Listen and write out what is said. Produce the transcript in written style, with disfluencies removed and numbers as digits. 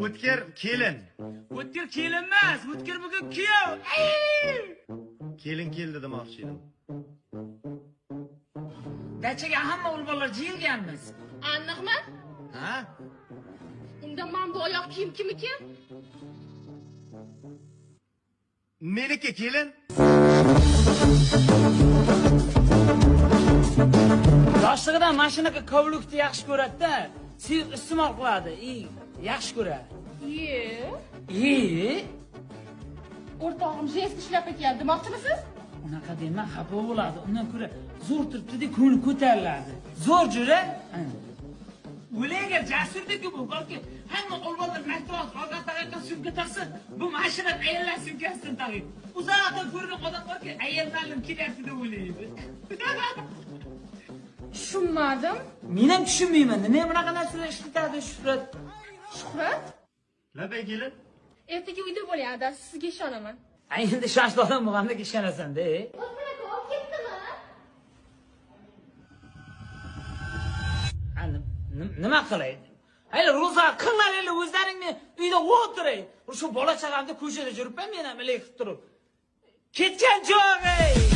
O'tkir kelin. O'tkir kelin emas, o'tkir bugun kuyov. Kelin keldi demoqchi edim. Dachaga hamma o'g'il jiyilganmiz. Aniqmi? Ha? Unda men bu oyoq kiyim kimniki? Meniki kelin. Yoshligidan mashinaga kovlukni yaxshi ko'radi-da, suyuq iste'mol qiladi. Yaxshi ko'radi. O'rtog'im jeski shlapa kiyadi demoqchimisiz? Unaqa dema, xafa bo'ladi. Undan ko'ra zo'r turibdi-da, ko'ngli ko'tariladi. Zo'r jura. O'laga jasurdiki bu, balki hamma o'g'illar maktab olgan tariqa sumka taqsa, bu mashina ayollar sumkasidan taqib. Uzoqdan ko'rgan odam borki, ayollarning kelyapti deb o'ylaydi. Tushunmadim. Men ham tushunmayman. Nima bunaqa narsalar ishlatadi Shuhrat? Shuhrat? Labay kelin. Ertaga uyda bo'ling, adasi, sizga ishonaman. Endi shoshli odam bo'lganda ishonasan-da. O'zbek olib ketdimi? Nima qilaydi? Hayli ro'za qilinglar, o'zlaringni uyda o'tiring. Shu bola chaqamda ko'chada yuribman, men ham ilay qilib turib. Ketgan joy!